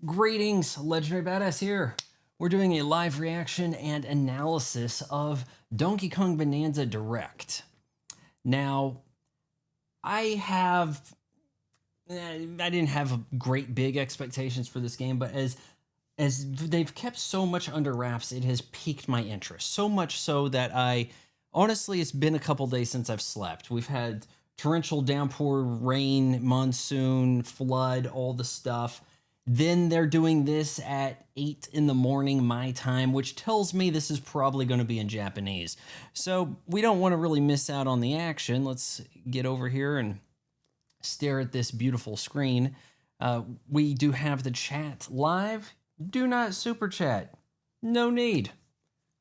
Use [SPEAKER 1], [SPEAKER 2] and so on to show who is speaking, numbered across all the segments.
[SPEAKER 1] Greetings, Legendary Badass here. We're doing a live reaction and analysis of Donkey Kong Bananza Direct. Now, I didn't have great big expectations for this game, but as they've kept so much under wraps, it has piqued my interest. So much so that honestly, it's been a couple days since I've slept. We've had torrential downpour, rain, monsoon, flood, all the stuff. Then they're doing this at 8 in the morning my time, which tells me this is probably going to be in Japanese. So we don't want to really miss out on the action. Let's get over here and stare at this beautiful screen. We do have the chat live. Do not super chat. No need.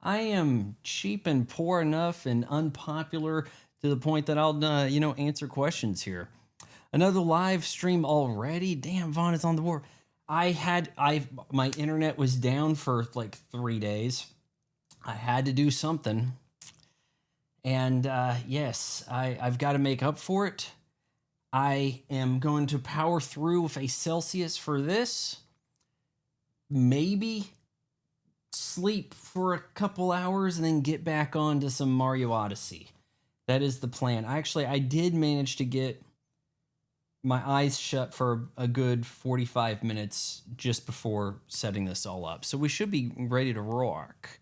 [SPEAKER 1] I am cheap and poor enough and unpopular to the point that I'll, answer questions here. Another live stream already. Damn, Vaughn is on the board. My internet was down for like 3 days. I had to do something. And yes, I've got to make up for it. I am going to power through with a Celsius for this. Maybe sleep for a couple hours and then get back on to some Mario Odyssey. That is the plan. I did manage to get my eyes shut for a good 45 minutes just before setting this all up. So we should be ready to rock.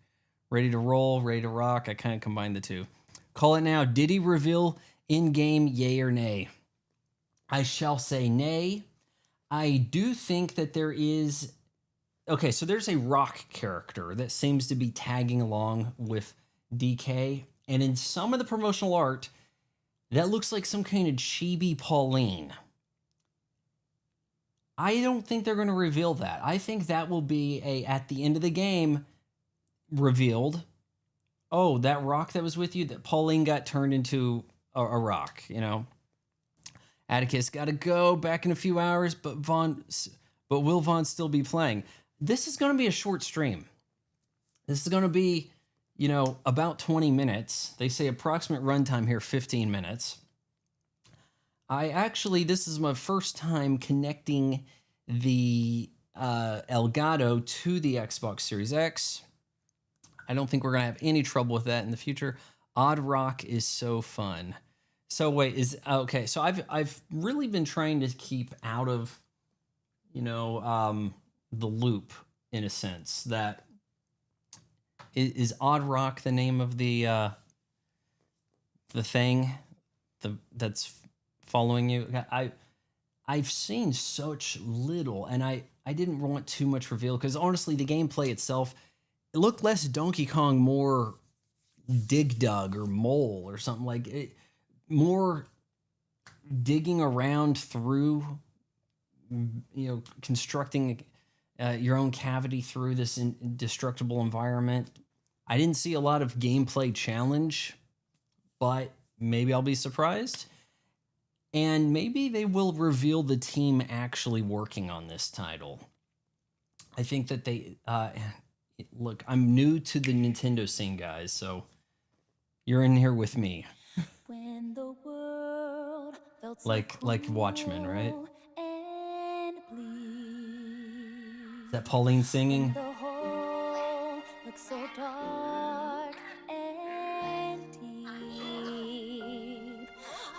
[SPEAKER 1] Ready to roll, ready to rock. I kind of combined the two. Call it now. Did he reveal in-game yay or nay? I shall say nay. I do think that there is... Okay, so there's a rock character that seems to be tagging along with DK. And in some of the promotional art, that looks like some kind of chibi Pauline. I don't think they're going to reveal that. I think that will be at the end of the game, revealed. Oh, that rock that was with you, that Pauline got turned into a rock, Atticus got to go back in a few hours, but will Vaughn still be playing? This is going to be a short stream. This is going to be, about 20 minutes. They say approximate runtime here, 15 minutes. This is my first time connecting the Elgato to the Xbox Series X. I don't think we're going to have any trouble with that in the future. Odd Rock is so fun. So wait, okay, so I've really been trying to keep out of, the loop in a sense. That is Odd Rock the name of the thing that's following you? I've seen such little, and I didn't want too much reveal because honestly, the gameplay itself, it looked less Donkey Kong, more Dig Dug or Mole or something like it, more digging around through, constructing your own cavity through this indestructible environment. I didn't see a lot of gameplay challenge, but maybe I'll be surprised. And maybe they will reveal the team actually working on this title. I think that look, I'm new to the Nintendo scene, guys, so you're in here with me.
[SPEAKER 2] When the world felt
[SPEAKER 1] like Watchmen, right? Is that Pauline singing?
[SPEAKER 2] The hole looks so dark and deep.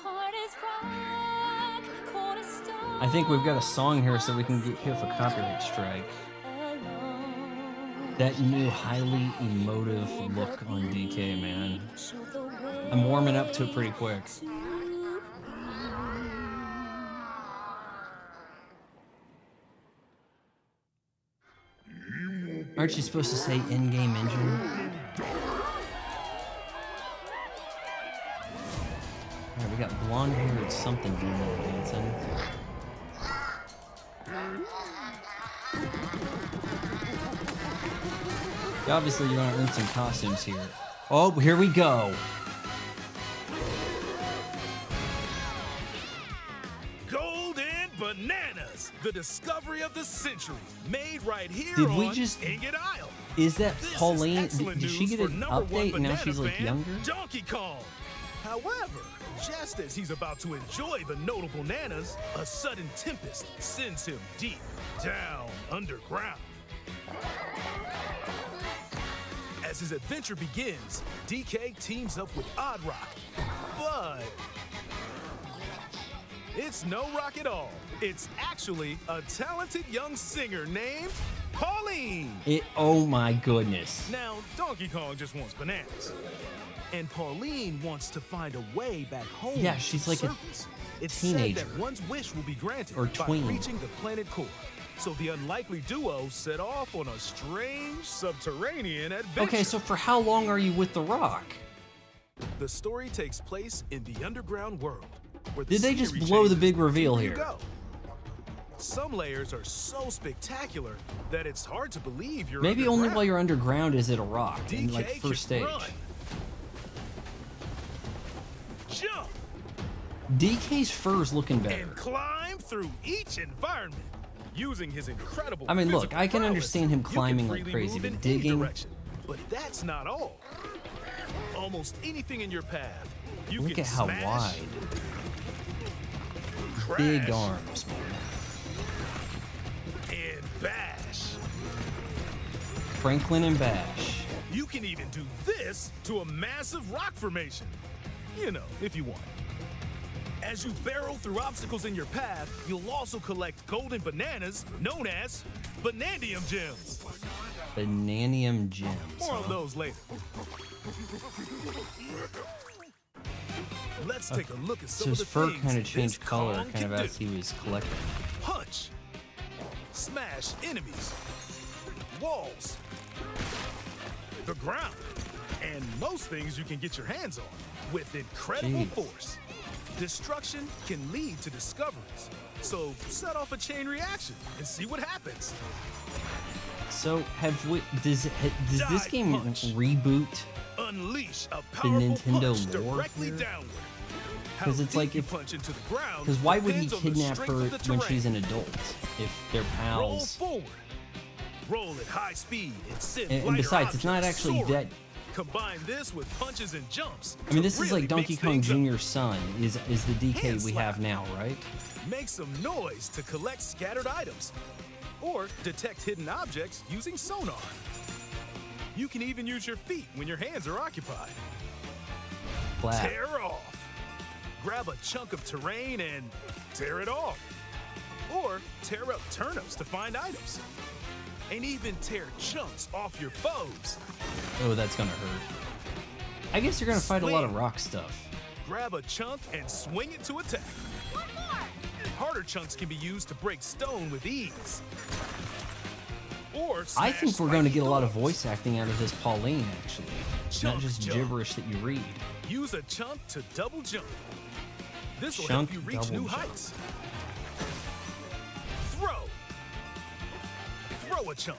[SPEAKER 2] Heart is rock, cold as stone.
[SPEAKER 1] I think we've got a song here so we can get hit with a copyright strike. That new highly emotive look on DK, man. I'm warming up to it pretty quick. Aren't you supposed to say in-game engine? Alright, we got blonde-haired something demon dancing. Obviously, you're going to earn some costumes here. Oh, here we go.
[SPEAKER 3] Golden Bananas, the discovery of the century, made right here
[SPEAKER 1] Did
[SPEAKER 3] on
[SPEAKER 1] we just...
[SPEAKER 3] Ingot Isle.
[SPEAKER 1] Is that
[SPEAKER 3] This
[SPEAKER 1] Pauline?
[SPEAKER 3] is
[SPEAKER 1] Did she get an update and now she's like younger?
[SPEAKER 3] Donkey Kong. However, just as he's about to enjoy the notable bananas, a sudden tempest sends him deep down underground. As his adventure begins, DK teams up with Odd Rock, but it's no rock at all. It's actually a talented young singer named Pauline.
[SPEAKER 1] Oh my goodness.
[SPEAKER 3] Now, Donkey Kong just wants bananas. And Pauline wants to find a way back home.
[SPEAKER 1] Yeah, she's
[SPEAKER 3] to
[SPEAKER 1] like a
[SPEAKER 3] surface. It's
[SPEAKER 1] teenager.
[SPEAKER 3] said that one's wish will be granted
[SPEAKER 1] Or
[SPEAKER 3] by
[SPEAKER 1] tween.
[SPEAKER 3] reaching the planet core. So the unlikely duo set off on a strange subterranean adventure.
[SPEAKER 1] Okay, so for how long are you with The Rock?
[SPEAKER 3] The story takes place in the underground world. Where the
[SPEAKER 1] Did they just
[SPEAKER 3] scenery
[SPEAKER 1] blow the
[SPEAKER 3] changes
[SPEAKER 1] big reveal
[SPEAKER 3] wherever you
[SPEAKER 1] here?
[SPEAKER 3] go. Some layers are so spectacular that it's hard to believe you're
[SPEAKER 1] Maybe only
[SPEAKER 3] underground.
[SPEAKER 1] while you're underground is it a rock in like
[SPEAKER 3] DK
[SPEAKER 1] first
[SPEAKER 3] can
[SPEAKER 1] stage.
[SPEAKER 3] run, jump,
[SPEAKER 1] DK's fur's looking better.
[SPEAKER 3] and climb through each environment. Using his incredible
[SPEAKER 1] I mean, look,
[SPEAKER 3] physical
[SPEAKER 1] I can
[SPEAKER 3] prowess,
[SPEAKER 1] understand him
[SPEAKER 3] you can
[SPEAKER 1] climbing like
[SPEAKER 3] freely
[SPEAKER 1] crazy,
[SPEAKER 3] move
[SPEAKER 1] but
[SPEAKER 3] in
[SPEAKER 1] digging-
[SPEAKER 3] any direction. But that's not all. Almost anything in your path, you
[SPEAKER 1] Look
[SPEAKER 3] can
[SPEAKER 1] at how
[SPEAKER 3] smash,
[SPEAKER 1] wide.
[SPEAKER 3] crash,
[SPEAKER 1] Big arms, man.
[SPEAKER 3] and bash.
[SPEAKER 1] Franklin and Bash.
[SPEAKER 3] You can even do this to a massive rock formation. You know, if you want. As you barrel through obstacles in your path, you'll also collect golden bananas known as Banandium gems.
[SPEAKER 1] Bananium gems.
[SPEAKER 3] More on
[SPEAKER 1] huh?
[SPEAKER 3] those later. Let's take a look at
[SPEAKER 1] So
[SPEAKER 3] some
[SPEAKER 1] his
[SPEAKER 3] of the
[SPEAKER 1] fur
[SPEAKER 3] things
[SPEAKER 1] kind of
[SPEAKER 3] this
[SPEAKER 1] changed color
[SPEAKER 3] Kong
[SPEAKER 1] kind of
[SPEAKER 3] can
[SPEAKER 1] as
[SPEAKER 3] do.
[SPEAKER 1] he was collecting.
[SPEAKER 3] Punch, smash enemies, walls, the ground, and most things you can get your hands on with incredible
[SPEAKER 1] Jeez.
[SPEAKER 3] force. Destruction can lead to discoveries, so set off a chain reaction and see what happens.
[SPEAKER 1] So does this
[SPEAKER 3] Dive
[SPEAKER 1] game
[SPEAKER 3] punch.
[SPEAKER 1] reboot?
[SPEAKER 3] Unleash a powerful
[SPEAKER 1] Nintendo
[SPEAKER 3] punch
[SPEAKER 1] lore
[SPEAKER 3] directly
[SPEAKER 1] here?
[SPEAKER 3] downward.
[SPEAKER 1] 'Cause
[SPEAKER 3] How
[SPEAKER 1] it's like
[SPEAKER 3] deep you
[SPEAKER 1] if-
[SPEAKER 3] punch into the ground.
[SPEAKER 1] Because why would he
[SPEAKER 3] depends on the
[SPEAKER 1] kidnap
[SPEAKER 3] strength
[SPEAKER 1] her
[SPEAKER 3] of the
[SPEAKER 1] when
[SPEAKER 3] terrain.
[SPEAKER 1] she's an adult if they're
[SPEAKER 3] Roll
[SPEAKER 1] pals?
[SPEAKER 3] forward. Roll at high speed and send
[SPEAKER 1] And
[SPEAKER 3] lighter
[SPEAKER 1] besides, it's not
[SPEAKER 3] objects
[SPEAKER 1] actually
[SPEAKER 3] soaring.
[SPEAKER 1] that.
[SPEAKER 3] Combine this with punches and jumps.
[SPEAKER 1] I mean,
[SPEAKER 3] to
[SPEAKER 1] this is
[SPEAKER 3] really
[SPEAKER 1] like Donkey
[SPEAKER 3] mix
[SPEAKER 1] Kong
[SPEAKER 3] things up.
[SPEAKER 1] Jr.'s son is the DK
[SPEAKER 3] Hand
[SPEAKER 1] we
[SPEAKER 3] slap.
[SPEAKER 1] have now, right?
[SPEAKER 3] Make some noise to collect scattered items, or detect hidden objects using sonar. You can even use your feet when your hands are occupied.
[SPEAKER 1] Clap.
[SPEAKER 3] Tear off. Grab a chunk of terrain and tear it off. Or tear up turnips to find items. And even tear chunks off your foes.
[SPEAKER 1] Oh, that's gonna hurt. I guess you're gonna fight a lot of
[SPEAKER 3] Swing.
[SPEAKER 1] rock stuff.
[SPEAKER 3] Grab a chunk and swing it to attack. Harder chunks can be used to break stone with ease. Or
[SPEAKER 1] I
[SPEAKER 3] smash
[SPEAKER 1] think we're going to
[SPEAKER 3] spiky
[SPEAKER 1] get a lot of
[SPEAKER 3] thorns.
[SPEAKER 1] voice acting out of this Pauline, actually. Not
[SPEAKER 3] Chunk
[SPEAKER 1] just
[SPEAKER 3] jump.
[SPEAKER 1] gibberish that you read.
[SPEAKER 3] Use a chunk to double jump. This will
[SPEAKER 1] Chunk
[SPEAKER 3] help you reach
[SPEAKER 1] double
[SPEAKER 3] new
[SPEAKER 1] jump.
[SPEAKER 3] heights. Throw. Throw a chunk.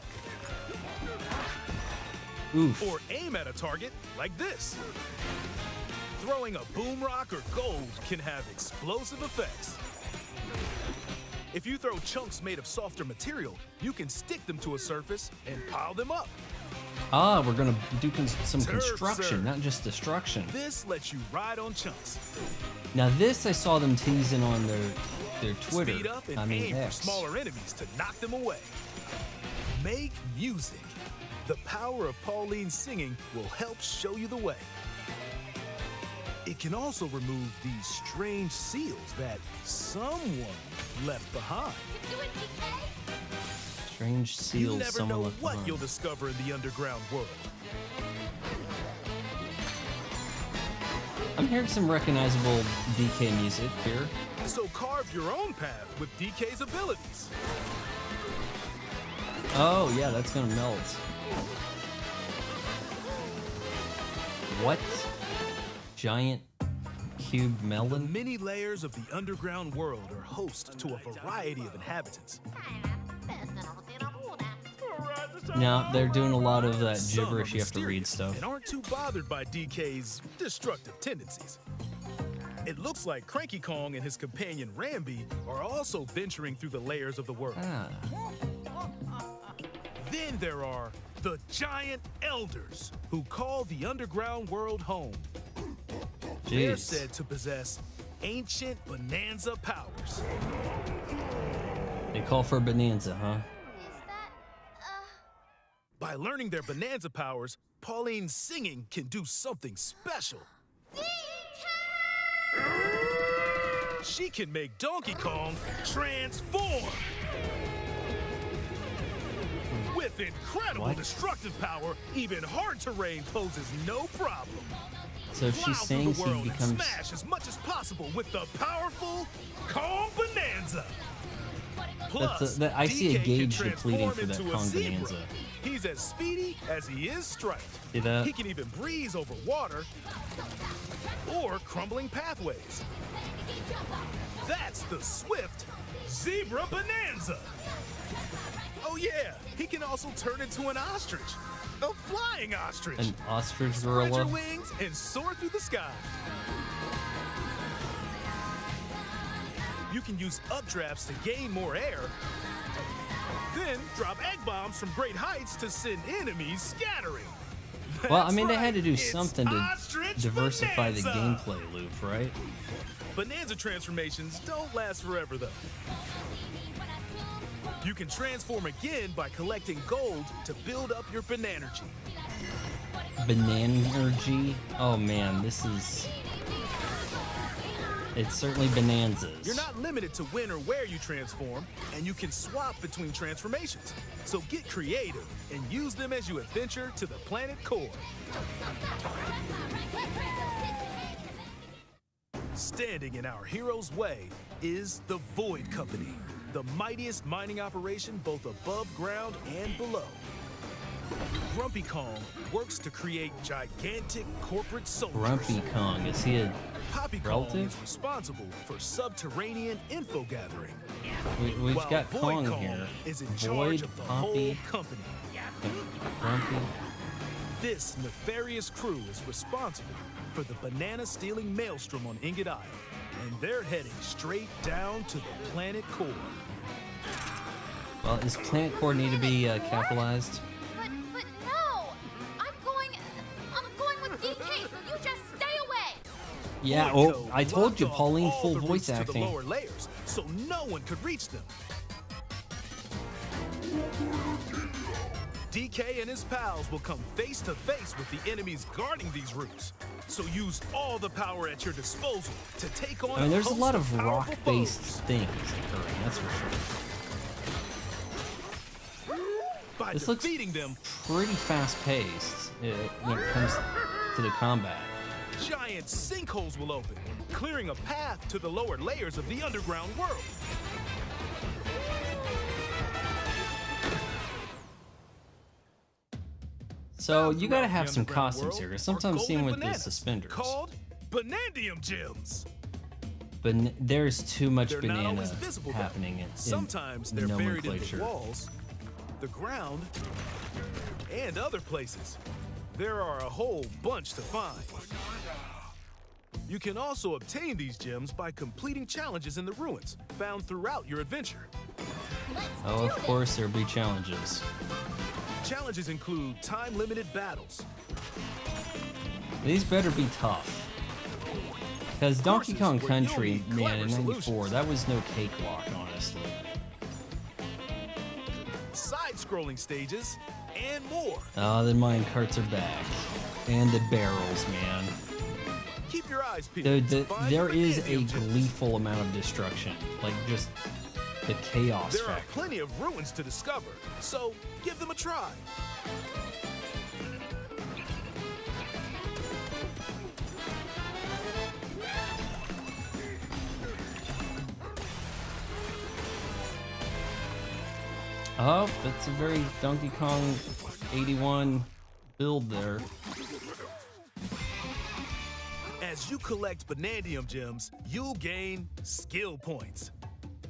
[SPEAKER 1] Oof.
[SPEAKER 3] Or aim at a target like this. Throwing a boom rock or gold can have explosive effects. If you throw chunks made of softer material, you can stick them to a surface and pile them up.
[SPEAKER 1] Ah, we're gonna do some
[SPEAKER 3] Turf
[SPEAKER 1] construction,
[SPEAKER 3] serve.
[SPEAKER 1] not just destruction.
[SPEAKER 3] This lets you ride on chunks.
[SPEAKER 1] Now this I saw them teasing on their Twitter.
[SPEAKER 3] Speed up and
[SPEAKER 1] I mean
[SPEAKER 3] aim
[SPEAKER 1] X.
[SPEAKER 3] for smaller enemies to knock them away. Make music. The power of Pauline's singing will help show you the way. It can also remove these strange seals that someone left behind.
[SPEAKER 1] Strange
[SPEAKER 3] You
[SPEAKER 1] seals
[SPEAKER 3] never
[SPEAKER 1] someone
[SPEAKER 3] know
[SPEAKER 1] left
[SPEAKER 3] what
[SPEAKER 1] behind.
[SPEAKER 3] you'll discover in the underground world.
[SPEAKER 1] I'm hearing some recognizable DK music here.
[SPEAKER 3] So carve your own path with DK's abilities.
[SPEAKER 1] Oh yeah, that's gonna melt. What? Giant cube
[SPEAKER 3] The
[SPEAKER 1] melon?
[SPEAKER 3] many layers of the underground world are host to a variety of inhabitants.
[SPEAKER 1] No, they're doing a lot of that
[SPEAKER 3] Some are
[SPEAKER 1] gibberish. You have to read
[SPEAKER 3] mysterious
[SPEAKER 1] stuff.
[SPEAKER 3] and aren't too bothered by DK's destructive tendencies. It looks like Cranky Kong and his companion Rambi are also venturing through the layers of the world.
[SPEAKER 1] Ah,
[SPEAKER 3] Then there are the giant elders who call the underground world home. They're
[SPEAKER 1] Jeez.
[SPEAKER 3] said to possess ancient Bananza powers.
[SPEAKER 1] They call for a Bonanza, huh?
[SPEAKER 2] Is that,
[SPEAKER 3] By learning their Bananza powers, Pauline's singing can do something special. She can make Donkey Kong transform! With incredible
[SPEAKER 1] What?
[SPEAKER 3] destructive power, even hard terrain poses no problem.
[SPEAKER 1] So if she
[SPEAKER 3] Plow through
[SPEAKER 1] sings,
[SPEAKER 3] the
[SPEAKER 1] he
[SPEAKER 3] world and
[SPEAKER 1] becomes.
[SPEAKER 3] smash as much as possible with the powerful Kong Bananza. Plus,
[SPEAKER 1] I see a
[SPEAKER 3] DK
[SPEAKER 1] gauge
[SPEAKER 3] can
[SPEAKER 1] depleting
[SPEAKER 3] transform
[SPEAKER 1] for that
[SPEAKER 3] into a
[SPEAKER 1] Kong
[SPEAKER 3] zebra.
[SPEAKER 1] Bonanza.
[SPEAKER 3] He's as speedy as he is striped.
[SPEAKER 1] See that?
[SPEAKER 3] He can even breeze over water or crumbling pathways. That's the swift Zebra Bonanza. Oh yeah, he can also turn into an ostrich. A flying ostrich.
[SPEAKER 1] An ostrich
[SPEAKER 3] Spread
[SPEAKER 1] gorilla.
[SPEAKER 3] your wings and soar through the sky. You can use updrafts to gain more air. Then drop egg bombs from great heights to send enemies scattering.
[SPEAKER 1] Well, I
[SPEAKER 3] That's
[SPEAKER 1] mean, they had
[SPEAKER 3] right,
[SPEAKER 1] to do
[SPEAKER 3] it's
[SPEAKER 1] something to
[SPEAKER 3] Ostrich
[SPEAKER 1] diversify the
[SPEAKER 3] Bonanza.
[SPEAKER 1] gameplay loop, right?
[SPEAKER 3] Bonanza transformations don't last forever, though. You can transform again by collecting gold to build up your Bananergy.
[SPEAKER 1] Bananergy. Oh man, this is. It's certainly Bonanzas.
[SPEAKER 3] You're not limited to when or where you transform, and you can swap between transformations. So get creative and use them as you adventure to the planet core. Standing in our hero's way is the Void Company, the mightiest mining operation both above ground and below. Grumpy Kong works to create gigantic corporate soldiers.
[SPEAKER 1] Grumpy Kong. Is he a?
[SPEAKER 3] Poppy Kong
[SPEAKER 1] relative?
[SPEAKER 3] is responsible for subterranean info gathering.
[SPEAKER 1] We've
[SPEAKER 3] while
[SPEAKER 1] got
[SPEAKER 3] Void
[SPEAKER 1] Kong
[SPEAKER 3] Kong
[SPEAKER 1] here.
[SPEAKER 3] is in
[SPEAKER 1] Void,
[SPEAKER 3] charge of the
[SPEAKER 1] Poppy,
[SPEAKER 3] whole company.
[SPEAKER 1] Grumpy.
[SPEAKER 3] This nefarious crew is responsible for the banana-stealing maelstrom on Ingot Isle, and they're heading straight down to the planet core.
[SPEAKER 1] Well, is Planet Core need to be capitalized?
[SPEAKER 2] but no! I'm going with DK, so you just stay away!
[SPEAKER 1] Yeah.
[SPEAKER 3] Void
[SPEAKER 1] Oh,
[SPEAKER 3] Code
[SPEAKER 1] I told
[SPEAKER 3] blocked
[SPEAKER 1] you,
[SPEAKER 3] off
[SPEAKER 1] Pauline,
[SPEAKER 3] all
[SPEAKER 1] full
[SPEAKER 3] the
[SPEAKER 1] voice
[SPEAKER 3] routes to
[SPEAKER 1] acting.
[SPEAKER 3] the lower layers, so no one could reach them. DK and his pals will come face to face with the enemies guarding these routes. So use all the power at your disposal to take on
[SPEAKER 1] I mean, there's a
[SPEAKER 3] host
[SPEAKER 1] lot of
[SPEAKER 3] powerful
[SPEAKER 1] rock-based
[SPEAKER 3] foes.
[SPEAKER 1] things occurring. That's for sure.
[SPEAKER 3] By
[SPEAKER 1] This looks
[SPEAKER 3] defeating them,
[SPEAKER 1] pretty fast-paced when it comes to the combat.
[SPEAKER 3] giant sinkholes will open, clearing a path to the lower layers of the underground world.
[SPEAKER 1] So you gotta
[SPEAKER 3] Throughout
[SPEAKER 1] have
[SPEAKER 3] the
[SPEAKER 1] some
[SPEAKER 3] underground
[SPEAKER 1] costumes
[SPEAKER 3] world
[SPEAKER 1] here. 'Cause
[SPEAKER 3] are
[SPEAKER 1] sometimes seen
[SPEAKER 3] golden
[SPEAKER 1] with the
[SPEAKER 3] bananas
[SPEAKER 1] suspenders,
[SPEAKER 3] called Banandium gems.
[SPEAKER 1] but there's too much
[SPEAKER 3] They're not
[SPEAKER 1] banana
[SPEAKER 3] always visible, though.
[SPEAKER 1] happening in
[SPEAKER 3] Sometimes they're buried in the
[SPEAKER 1] nomenclature.
[SPEAKER 3] walls, the ground, and other places. There are a whole bunch to find. You can also obtain these gems by completing challenges in the ruins found throughout your adventure.
[SPEAKER 1] Oh, of course there'll be challenges.
[SPEAKER 3] Challenges include time-limited battles,
[SPEAKER 1] These better be tough. Because Donkey
[SPEAKER 3] Courses
[SPEAKER 1] Kong
[SPEAKER 3] where you'll
[SPEAKER 1] Country,
[SPEAKER 3] need
[SPEAKER 1] man,
[SPEAKER 3] clever
[SPEAKER 1] in '94,
[SPEAKER 3] solutions.
[SPEAKER 1] that was no cakewalk, honestly.
[SPEAKER 3] side-scrolling stages, and more.
[SPEAKER 1] Oh, the mine carts are back. And the barrels, man.
[SPEAKER 3] Keep your eyes peeled.
[SPEAKER 1] Dude,
[SPEAKER 3] to find
[SPEAKER 1] there
[SPEAKER 3] the
[SPEAKER 1] is a
[SPEAKER 3] Banandium gems.
[SPEAKER 1] gleeful amount of destruction. Like, just the chaos
[SPEAKER 3] There are
[SPEAKER 1] factor.
[SPEAKER 3] plenty of ruins to discover, so give them a try.
[SPEAKER 1] Oh, that's a very Donkey Kong 81 build there.
[SPEAKER 3] As you collect Banandium gems, you'll gain skill points.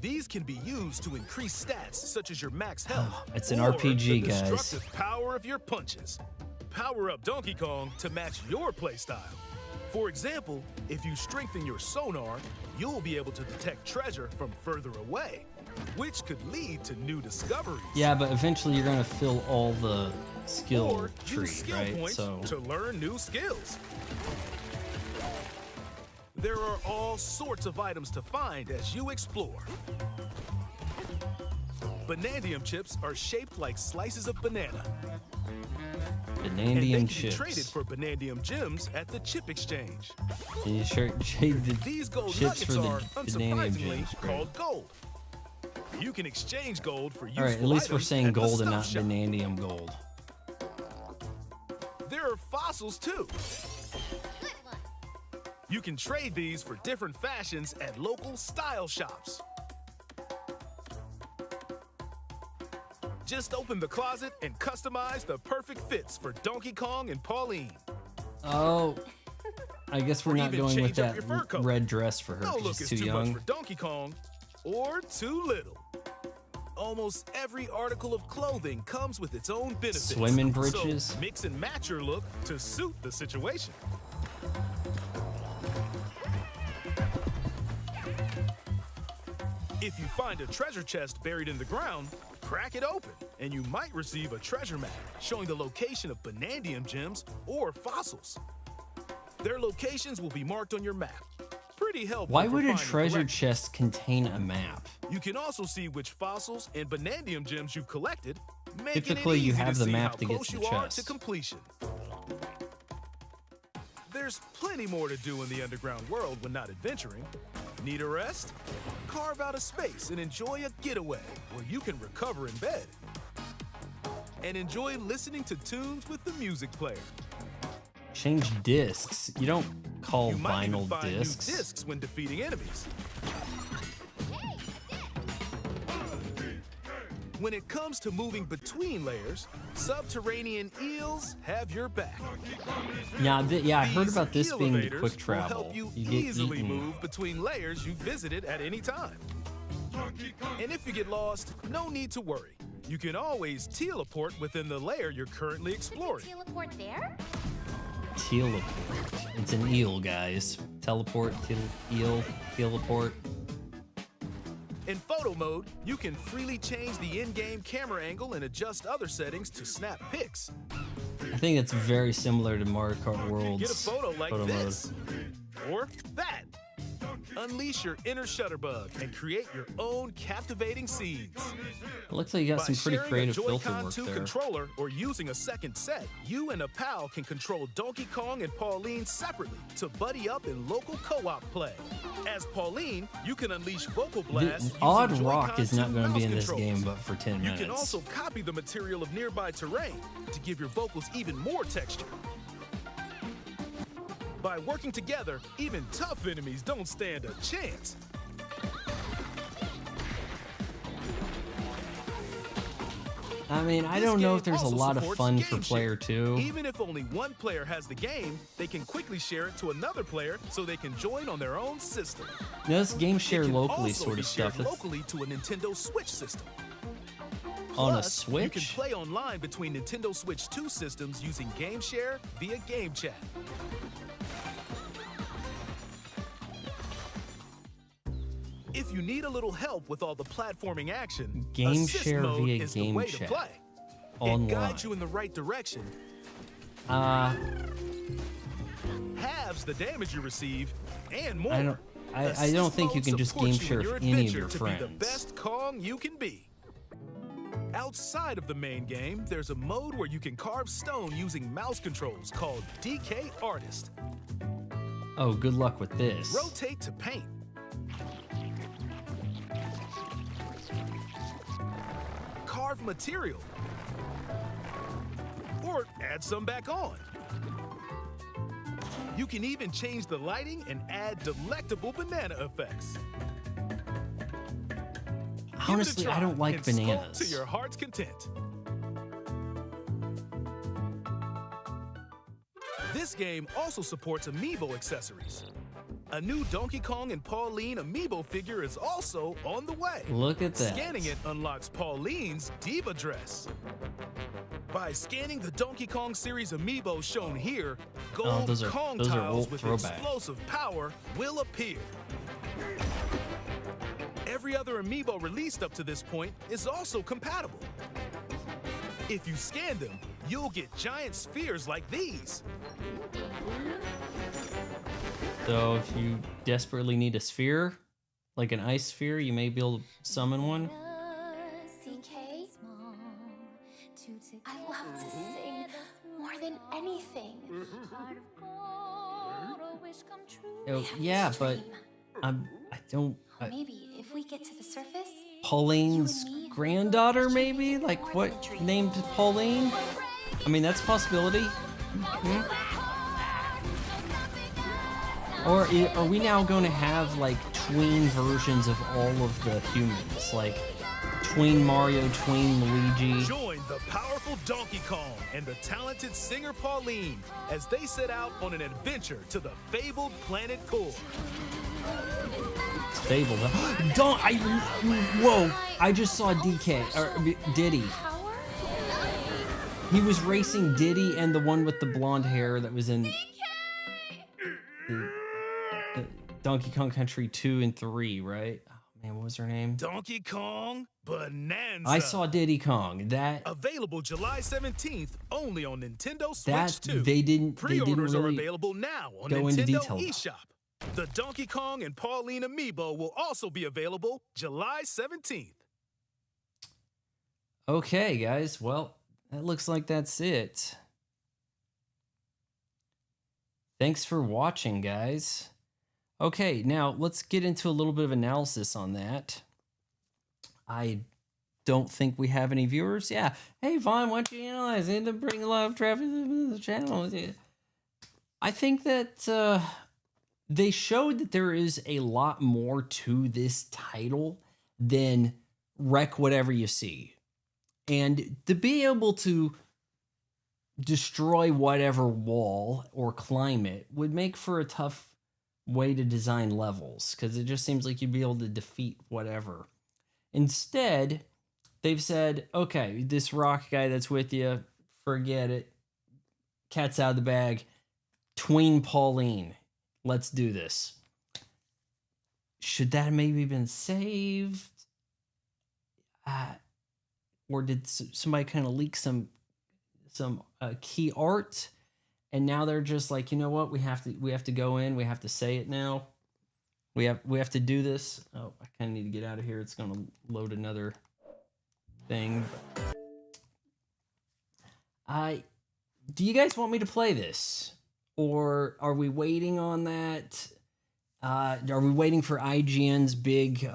[SPEAKER 3] These can be used to increase stats such as your max health.
[SPEAKER 1] It's an
[SPEAKER 3] or
[SPEAKER 1] RPG,
[SPEAKER 3] the
[SPEAKER 1] guys.
[SPEAKER 3] destructive power of your punches. Power up Donkey Kong to match your playstyle. For example, if you strengthen your sonar, you'll be able to detect treasure from further away, which could lead to new discoveries.
[SPEAKER 1] Yeah, but eventually you're gonna fill all the skill
[SPEAKER 3] Or
[SPEAKER 1] tree,
[SPEAKER 3] use skill
[SPEAKER 1] right?
[SPEAKER 3] points
[SPEAKER 1] So
[SPEAKER 3] to learn new skills. There are all sorts of items to find as you explore. Banandium chips are shaped like slices of banana. And they
[SPEAKER 1] Banandium
[SPEAKER 3] can be
[SPEAKER 1] chips.
[SPEAKER 3] traded for Banandium gems at the chip exchange.
[SPEAKER 1] Can you trade the
[SPEAKER 3] These gold
[SPEAKER 1] chips
[SPEAKER 3] nuggets
[SPEAKER 1] for the
[SPEAKER 3] are,
[SPEAKER 1] Banandium
[SPEAKER 3] unsurprisingly,
[SPEAKER 1] gems? Great.
[SPEAKER 3] called gold. You can exchange gold for useful
[SPEAKER 1] All right, at least we're
[SPEAKER 3] items
[SPEAKER 1] saying
[SPEAKER 3] at the
[SPEAKER 1] gold and
[SPEAKER 3] stuff
[SPEAKER 1] not
[SPEAKER 3] shop.
[SPEAKER 1] Banandium gold.
[SPEAKER 3] There are fossils too.
[SPEAKER 2] Good one.
[SPEAKER 3] You can trade these for different fashions at local style shops. Just open the closet and customize the perfect fits for Donkey Kong and Pauline.
[SPEAKER 1] Oh, I guess we're
[SPEAKER 3] Or
[SPEAKER 1] not
[SPEAKER 3] even
[SPEAKER 1] going with
[SPEAKER 3] change up
[SPEAKER 1] that
[SPEAKER 3] your fur coat.
[SPEAKER 1] red dress for her
[SPEAKER 3] No
[SPEAKER 1] 'cause
[SPEAKER 3] look
[SPEAKER 1] she's
[SPEAKER 3] is
[SPEAKER 1] too
[SPEAKER 3] too
[SPEAKER 1] young.
[SPEAKER 3] much for Donkey Kong or too little. Almost every article of clothing comes with its own benefits.
[SPEAKER 1] Swimming britches.
[SPEAKER 3] So mix and match your look to suit the situation. If you find a treasure chest buried in the ground, crack it open, and you might receive a treasure map showing the location of Banandium gems or fossils. Their locations will be marked on your map. Pretty helpful.
[SPEAKER 1] Why
[SPEAKER 3] for
[SPEAKER 1] would a
[SPEAKER 3] finding
[SPEAKER 1] treasure
[SPEAKER 3] collections.
[SPEAKER 1] chest contain a map?
[SPEAKER 3] You can also see which fossils and Banandium gems you've collected, making
[SPEAKER 1] Typically,
[SPEAKER 3] it
[SPEAKER 1] you
[SPEAKER 3] easy
[SPEAKER 1] have
[SPEAKER 3] to
[SPEAKER 1] the
[SPEAKER 3] see
[SPEAKER 1] map
[SPEAKER 3] how
[SPEAKER 1] to get
[SPEAKER 3] close
[SPEAKER 1] to the
[SPEAKER 3] you are
[SPEAKER 1] chest.
[SPEAKER 3] to completion. There's plenty more to do in the underground world when not adventuring. Need a rest? Carve out a space and enjoy a getaway where you can recover in bed. And enjoy listening to tunes with the music player.
[SPEAKER 1] Change discs. You don't call
[SPEAKER 3] You might even
[SPEAKER 1] vinyl
[SPEAKER 3] find
[SPEAKER 1] discs.
[SPEAKER 3] new discs when defeating enemies. When it comes to moving between layers, subterranean eels have your back.
[SPEAKER 1] Yeah, I heard
[SPEAKER 3] These
[SPEAKER 1] about this being the
[SPEAKER 3] elevators
[SPEAKER 1] quick
[SPEAKER 3] will
[SPEAKER 1] travel.
[SPEAKER 3] help you
[SPEAKER 1] get
[SPEAKER 3] easily
[SPEAKER 1] eaten.
[SPEAKER 3] move between layers you visited at any time. And if you get lost, no need to worry. You can always teleport within the layer you're currently exploring.
[SPEAKER 2] Teleport there?
[SPEAKER 1] Teleport. It's an eel, guys. Teleport, eel, teleport.
[SPEAKER 3] In photo mode, you can freely change the in-game camera angle and adjust other settings to snap pics.
[SPEAKER 1] I think it's very similar to Mario Kart World's
[SPEAKER 3] Get a photo like
[SPEAKER 1] photo
[SPEAKER 3] this, or that. Unleash your inner shutterbug and create your own captivating scenes.
[SPEAKER 1] It looks like you got
[SPEAKER 3] By
[SPEAKER 1] some pretty
[SPEAKER 3] sharing
[SPEAKER 1] creative
[SPEAKER 3] a
[SPEAKER 1] filter
[SPEAKER 3] Joy-Con
[SPEAKER 1] work
[SPEAKER 3] 2
[SPEAKER 1] there.
[SPEAKER 3] controller or using a second set, you and a pal can control Donkey Kong and Pauline separately to buddy up in local co-op play. As Pauline, you can unleash vocal blasts using
[SPEAKER 1] Odd
[SPEAKER 3] Joy-Con
[SPEAKER 1] Rock is not
[SPEAKER 3] 2
[SPEAKER 1] going to be
[SPEAKER 3] mouse
[SPEAKER 1] in this
[SPEAKER 3] controls.
[SPEAKER 1] game, but for 10
[SPEAKER 3] You
[SPEAKER 1] minutes.
[SPEAKER 3] can also copy the material of nearby terrain to give your vocals even more texture. By working together, even tough enemies don't stand a chance.
[SPEAKER 1] I mean, I
[SPEAKER 3] This
[SPEAKER 1] don't know
[SPEAKER 3] game
[SPEAKER 1] if there's a
[SPEAKER 3] also
[SPEAKER 1] lot of
[SPEAKER 3] supports
[SPEAKER 1] fun
[SPEAKER 3] game
[SPEAKER 1] for
[SPEAKER 3] share.
[SPEAKER 1] player 2.
[SPEAKER 3] Even if only one player has the game, they can quickly share it to another player so they can join on their own system.
[SPEAKER 1] No, this game share
[SPEAKER 3] It can
[SPEAKER 1] locally
[SPEAKER 3] also
[SPEAKER 1] sort
[SPEAKER 3] be
[SPEAKER 1] of
[SPEAKER 3] shared
[SPEAKER 1] stuff. It's
[SPEAKER 3] locally to a Nintendo Switch system.
[SPEAKER 1] on a
[SPEAKER 3] Plus, you can
[SPEAKER 1] Switch?
[SPEAKER 3] play online between Nintendo Switch 2 systems using Game Share via Game Chat. If you need a little help with all the platforming action,
[SPEAKER 1] Game
[SPEAKER 3] Assist
[SPEAKER 1] Share
[SPEAKER 3] mode
[SPEAKER 1] via
[SPEAKER 3] is
[SPEAKER 1] Game
[SPEAKER 3] the way
[SPEAKER 1] Chat.
[SPEAKER 3] to play. It
[SPEAKER 1] Online.
[SPEAKER 3] guides you in the right direction,
[SPEAKER 1] Uh,
[SPEAKER 3] halves the damage you receive, and more.
[SPEAKER 1] I don't
[SPEAKER 3] Assist
[SPEAKER 1] think you
[SPEAKER 3] mode
[SPEAKER 1] can just
[SPEAKER 3] supports
[SPEAKER 1] game
[SPEAKER 3] you
[SPEAKER 1] share
[SPEAKER 3] in your
[SPEAKER 1] with any of
[SPEAKER 3] adventure
[SPEAKER 1] your
[SPEAKER 3] to be the
[SPEAKER 1] friends.
[SPEAKER 3] best Kong you can be. Outside of the main game, there's a mode where you can carve stone using mouse controls called DK Artist.
[SPEAKER 1] Oh, good luck with this.
[SPEAKER 3] Rotate to paint. Carve material. Or add some back on. You can even change the lighting and add delectable banana effects. Give it a
[SPEAKER 1] Honestly, I
[SPEAKER 3] try
[SPEAKER 1] don't like
[SPEAKER 3] and sculpt
[SPEAKER 1] bananas.
[SPEAKER 3] to your heart's content. This game also supports amiibo accessories. A new Donkey Kong and Pauline amiibo figure is also on the way.
[SPEAKER 1] Look at that.
[SPEAKER 3] Scanning it unlocks Pauline's diva dress. By scanning the Donkey Kong series amiibo shown here, gold
[SPEAKER 1] those are
[SPEAKER 3] Kong
[SPEAKER 1] old
[SPEAKER 3] tiles with
[SPEAKER 1] throwback.
[SPEAKER 3] explosive power will appear. Every other amiibo released up to this point is also compatible. If you scan them, you'll get giant spheres like these.
[SPEAKER 1] So if you desperately need a sphere, like an ice sphere, you may be able to summon one.
[SPEAKER 2] CK, I love to sing more than anything.
[SPEAKER 1] Oh,
[SPEAKER 2] I have
[SPEAKER 1] yeah,
[SPEAKER 2] this
[SPEAKER 1] but
[SPEAKER 2] dream.
[SPEAKER 1] I don't.
[SPEAKER 2] Maybe if we get to the surface,
[SPEAKER 1] Pauline's
[SPEAKER 2] you and me
[SPEAKER 1] granddaughter,
[SPEAKER 2] should make
[SPEAKER 1] maybe?
[SPEAKER 2] it
[SPEAKER 1] Like
[SPEAKER 2] more
[SPEAKER 1] what?
[SPEAKER 2] than a dream.
[SPEAKER 1] Named Pauline? I mean, that's a possibility. Hmm? Or are we now going to have like tween versions of all of the humans? Like tween Mario, tween Luigi?
[SPEAKER 3] Join the powerful Donkey Kong and the talented singer Pauline as they set out on an adventure to the fabled planet Core.
[SPEAKER 1] It's Fable. Don't I? Whoa! I just saw DK or Diddy.
[SPEAKER 2] Power?
[SPEAKER 1] He was racing Diddy and the one with the blonde hair that was in the Donkey Kong Country 2 and 3, right? Oh man, what was her name?
[SPEAKER 3] Donkey Kong Bananza.
[SPEAKER 1] I saw Diddy Kong. That
[SPEAKER 3] Available July 17th only on Nintendo Switch
[SPEAKER 1] that
[SPEAKER 3] 2.
[SPEAKER 1] they didn't
[SPEAKER 3] Pre-orders are
[SPEAKER 1] really
[SPEAKER 3] available now on
[SPEAKER 1] go into
[SPEAKER 3] Nintendo
[SPEAKER 1] detail about.
[SPEAKER 3] eShop. The Donkey Kong and Pauline amiibo will also be available July 17th.
[SPEAKER 1] Okay, guys. Well, that looks like that's it. Thanks for watching, guys. Okay, now let's get into a little bit of analysis on that. I don't think we have any viewers. Yeah. Hey, Vaughn, why don't you analyze it to bring a lot of traffic to the channel? I think that they showed that there is a lot more to this title than wreck whatever you see. And to be able to destroy whatever wall or climb it would make for a tough way to design levels, because it just seems like you'd be able to defeat whatever. Instead, they've said, okay, this rock guy that's with you, forget it. Cat's out of the bag. Tween Pauline. Let's do this. Should that maybe been saved? Or did somebody kind of leak some key art, and now they're just like, you know what, we have to go in, we have to say it now, we have to do this. Oh, I kind of need to get out of here. It's going to load another thing. Do you guys want me to play this, or are we waiting on that? Are we waiting for IGN's big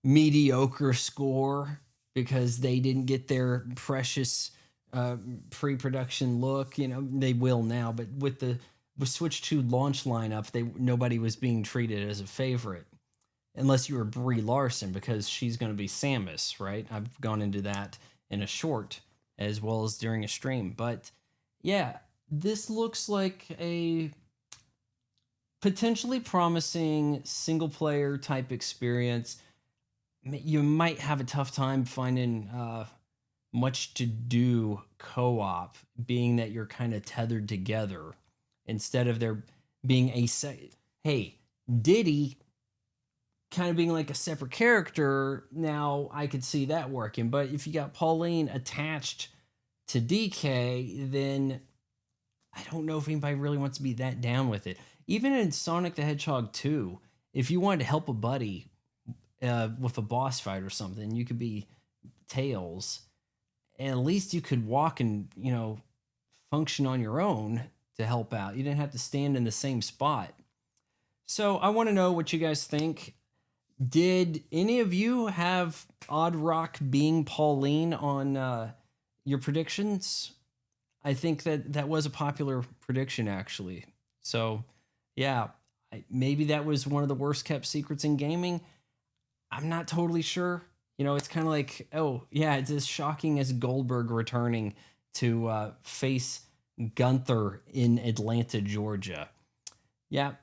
[SPEAKER 1] mediocre score because they didn't get their precious pre-production look? They will now, but with Switch 2 launch lineup, nobody was being treated as a favorite, unless you were Brie Larson, because she's going to be Samus, right? I've gone into that in a short as well as during a stream. But yeah, this looks like a potentially promising single player type experience. You might have a tough time finding much to do co-op, being that you're kind of tethered together instead of there being hey, Diddy kind of being like a separate character. Now I could see that working, but if you got Pauline attached to DK, then I don't know if anybody really wants to be that down with it. Even in Sonic the Hedgehog 2, if you wanted to help a buddy with a boss fight or something, you could be Tails, and at least you could walk and function on your own to help out. You didn't have to stand in the same spot. So I want to know what you guys think. Did any of you have Odd Rock being Pauline on your predictions? I think that was a popular prediction, actually. So yeah, maybe that was one of the worst kept secrets in gaming. I'm not totally sure. It's kind of like, oh yeah, it's as shocking as Goldberg returning to face Gunther in Atlanta, Georgia. Yeah.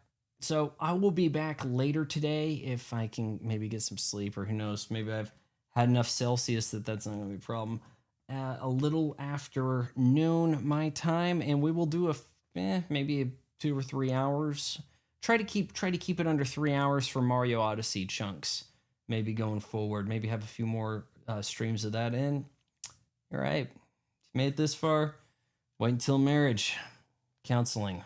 [SPEAKER 1] So I will be back later today if I can maybe get some sleep, or who knows, maybe I've had enough Celsius that's not going to be a problem. A little after noon my time, and we will do maybe 2 or 3 hours. Try to keep it under 3 hours for Mario Odyssey chunks. Maybe going forward, maybe have a few more streams of that in. All right, if you made it this far, wait until marriage counseling.